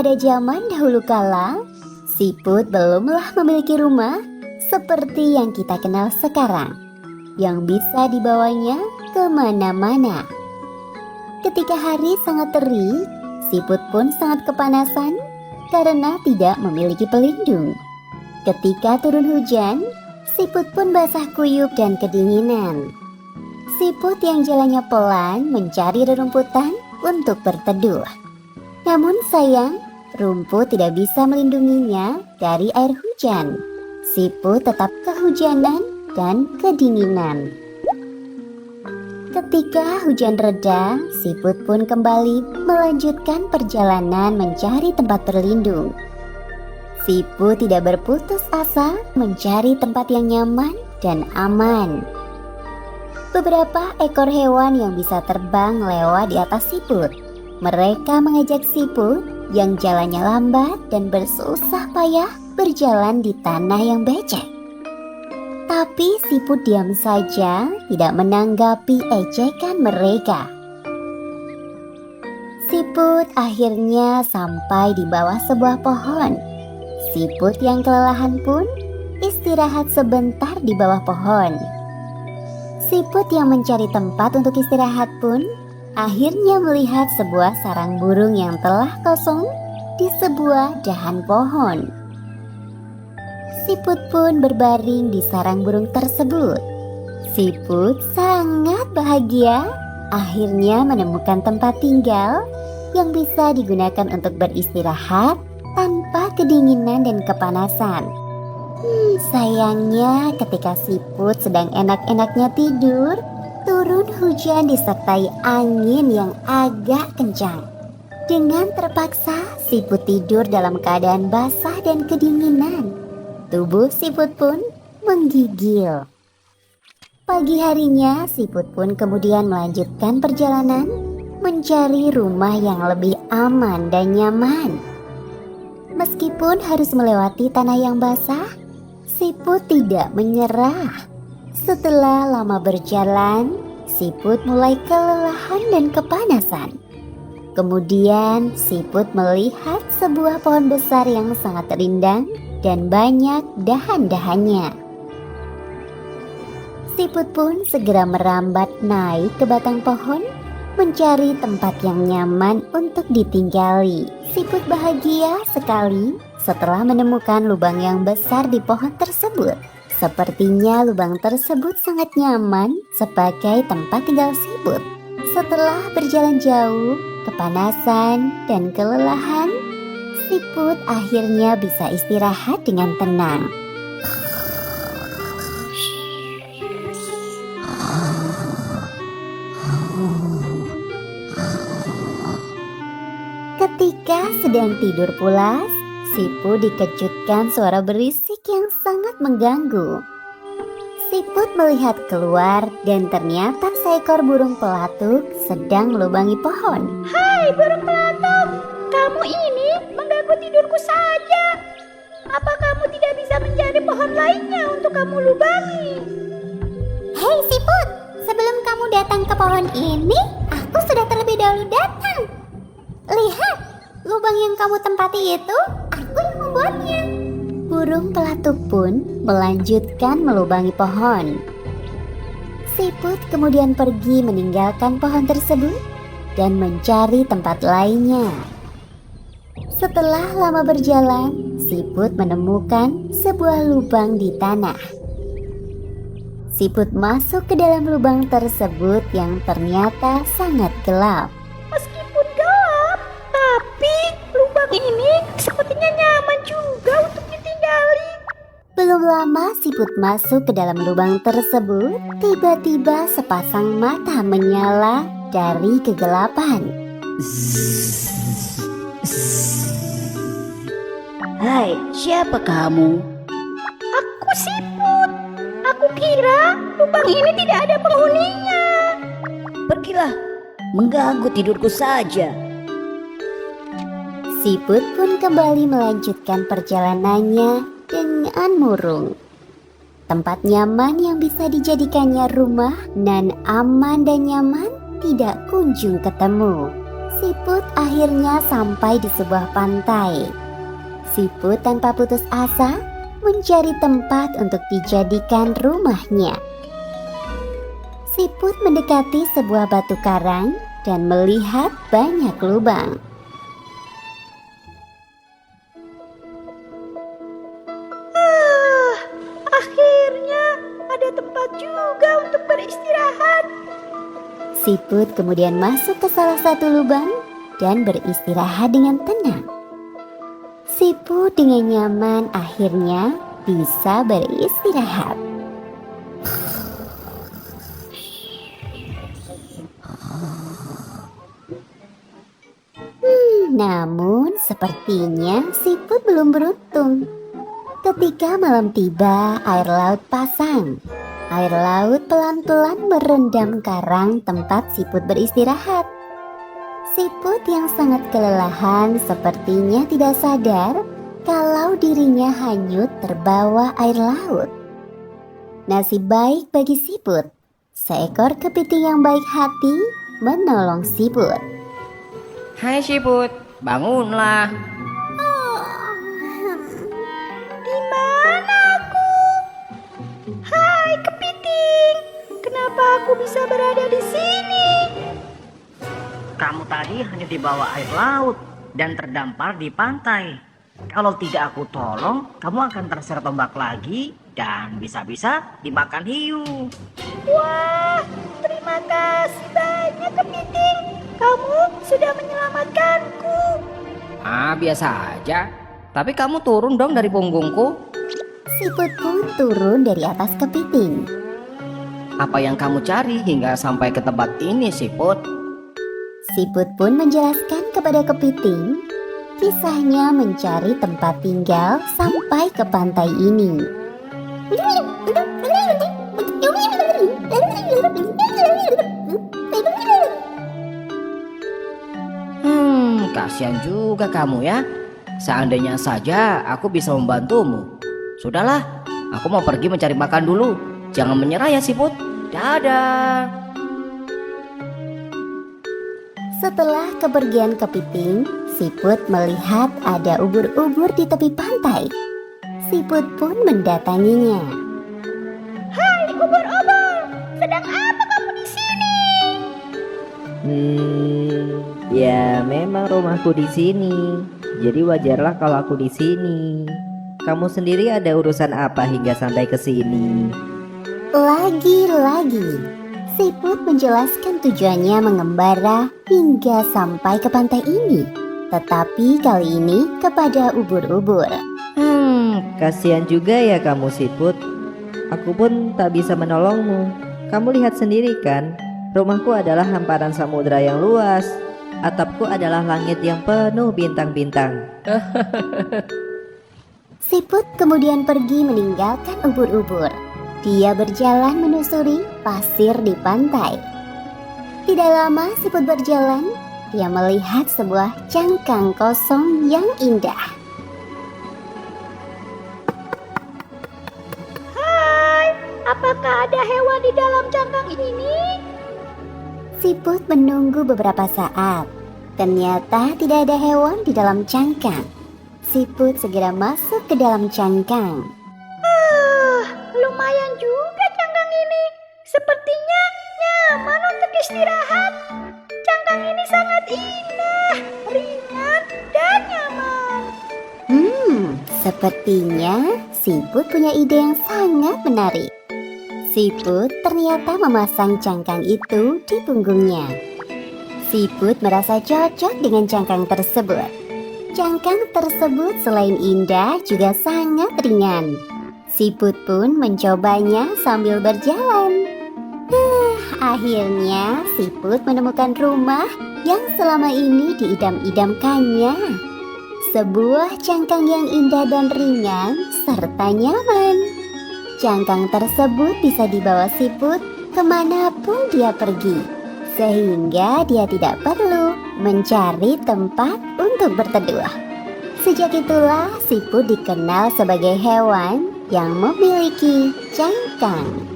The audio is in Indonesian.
Pada zaman dahulu kala, siput belumlah memiliki rumah seperti yang kita kenal sekarang, yang bisa dibawanya kemana-mana. Ketika hari sangat terik, siput pun sangat kepanasan karena tidak memiliki pelindung. Ketika turun hujan, siput pun basah kuyup dan kedinginan. Siput yang jalannya pelan mencari rerumputan untuk berteduh. Namun sayang, rumput tidak bisa melindunginya dari air hujan. Siput tetap kehujanan dan kedinginan. Ketika hujan reda, siput pun kembali melanjutkan perjalanan mencari tempat berlindung. Siput tidak berputus asa mencari tempat yang nyaman dan aman. Beberapa ekor hewan yang bisa terbang lewat di atas siput. Mereka mengajak siput yang jalannya lambat dan bersusah payah berjalan di tanah yang becek. Tapi siput diam saja, tidak menanggapi ejekan mereka. Siput akhirnya sampai di bawah sebuah pohon. Siput yang kelelahan pun istirahat sebentar di bawah pohon. Siput yang mencari tempat untuk istirahat pun akhirnya melihat sebuah sarang burung yang telah kosong di sebuah dahan pohon. Siput pun berbaring di sarang burung tersebut. Siput sangat bahagia akhirnya menemukan tempat tinggal yang bisa digunakan untuk beristirahat tanpa kedinginan dan kepanasan. Sayangnya ketika siput sedang enak-enaknya tidur, turun hujan disertai angin yang agak kencang. Dengan terpaksa, siput tidur dalam keadaan basah dan kedinginan. Tubuh siput pun menggigil. Pagi harinya, siput pun kemudian melanjutkan perjalanan mencari rumah yang lebih aman dan nyaman. Meskipun harus melewati tanah yang basah, siput tidak menyerah. Setelah lama berjalan, siput mulai kelelahan dan kepanasan. Kemudian siput melihat sebuah pohon besar yang sangat rindang dan banyak dahan-dahannya. Siput pun segera merambat naik ke batang pohon, mencari tempat yang nyaman untuk ditinggali. Siput bahagia sekali setelah menemukan lubang yang besar di pohon tersebut. Sepertinya lubang tersebut sangat nyaman sebagai tempat tinggal siput. Setelah berjalan jauh, kepanasan dan kelelahan, siput akhirnya bisa istirahat dengan tenang. Ketika sedang tidur pulas, siput dikejutkan suara berisik yang sangat mengganggu. Siput melihat keluar dan ternyata seekor burung pelatuk sedang melubangi pohon. Hai burung pelatuk, kamu ini mengganggu tidurku saja. Apa kamu tidak bisa mencari pohon lainnya untuk kamu lubangi? Hei siput, sebelum kamu datang ke pohon ini, aku sudah terlebih dahulu datang. Lihat, lubang yang kamu tempati itu, aku yang membuatnya. Burung pelatuk pun melanjutkan melubangi pohon. Siput kemudian pergi meninggalkan pohon tersebut dan mencari tempat lainnya. Setelah lama berjalan, siput menemukan sebuah lubang di tanah. Siput masuk ke dalam lubang tersebut yang ternyata sangat gelap. Meskipun gelap, tapi lubang ini sepertinya nyaman juga untuk ditinggali. Belum lama siput masuk ke dalam lubang tersebut, tiba-tiba sepasang mata menyala dari kegelapan. Hai, siapa kamu? Aku siput. Aku kira lubang ini tidak ada penghuninya. Pergilah, mengganggu tidurku saja. Siput pun kembali melanjutkan perjalanannya dengan murung. Tempat nyaman yang bisa dijadikannya rumah dan aman dan nyaman tidak kunjung ketemu. Siput akhirnya sampai di sebuah pantai. Siput tanpa putus asa mencari tempat untuk dijadikan rumahnya. Siput mendekati sebuah batu karang dan melihat banyak lubang. Akhirnya ada tempat juga untuk beristirahat. Siput kemudian masuk ke salah satu lubang dan beristirahat dengan tenang. Siput dengan nyaman akhirnya bisa beristirahat. Namun sepertinya siput belum beruntung. Ketika malam tiba, air laut pasang. Air laut pelan-pelan merendam karang tempat siput beristirahat. Siput yang sangat kelelahan sepertinya tidak sadar kalau dirinya hanyut terbawa air laut. Nasib baik bagi siput, seekor kepiting yang baik hati menolong siput. Hai siput, bangunlah. Di mana aku? Hai kepiting, kenapa aku bisa berada di sini? Kamu tadi hanya di bawah air laut dan terdampar di pantai. Kalau tidak aku tolong, kamu akan terseret ombak lagi dan bisa-bisa dimakan hiu. Wah, terima kasih banyak kepiting. Kamu sudah menyelamatkanku. Biasa aja. Tapi kamu turun dong dari punggungku. Siput pun turun dari atas kepiting. Apa yang kamu cari hingga sampai ke tempat ini, siput? Siput pun menjelaskan kepada kepiting kisahnya mencari tempat tinggal sampai ke pantai ini. Kasihan juga kamu ya. Seandainya saja aku bisa membantumu. Sudahlah, aku mau pergi mencari makan dulu. Jangan menyerah ya siput. Dadah. Setelah kepergian kepiting, siput melihat ada ubur-ubur di tepi pantai. Siput pun mendatanginya. Hai ubur-ubur, sedang apa kamu di sini? Ya memang rumahku di sini. Jadi wajarlah kalau aku di sini. Kamu sendiri ada urusan apa hingga sampai ke sini? Lagi-lagi, siput menjelaskan tujuannya mengembara hingga sampai ke pantai ini. Tetapi kali ini kepada ubur-ubur. Kasihan juga ya kamu siput. Aku pun tak bisa menolongmu. Kamu lihat sendiri kan, rumahku adalah hamparan samudera yang luas. Atapku adalah langit yang penuh bintang-bintang. Siput kemudian pergi meninggalkan ubur-ubur. Dia berjalan menyusuri pasir di pantai. Tidak lama siput berjalan, dia melihat sebuah cangkang kosong yang indah. Hai, apakah ada hewan di dalam cangkang ini? Siput menunggu beberapa saat. Ternyata tidak ada hewan di dalam cangkang. Siput segera masuk ke dalam cangkang. Lumayan juga cangkang ini. Sepertinya nyaman untuk istirahat. Cangkang ini sangat indah, ringan, dan nyaman. Sepertinya siput punya ide yang sangat menarik. Siput ternyata memasang cangkang itu di punggungnya. Siput merasa cocok dengan cangkang tersebut. Cangkang tersebut selain indah juga sangat ringan. Siput pun mencobanya sambil berjalan. Akhirnya siput menemukan rumah yang selama ini diidam-idamkannya. Sebuah cangkang yang indah dan ringan serta nyaman. Cangkang tersebut bisa dibawa siput kemanapun dia pergi, sehingga dia tidak perlu mencari tempat untuk berteduh. Sejak itulah siput dikenal sebagai hewan yang memiliki cangkang.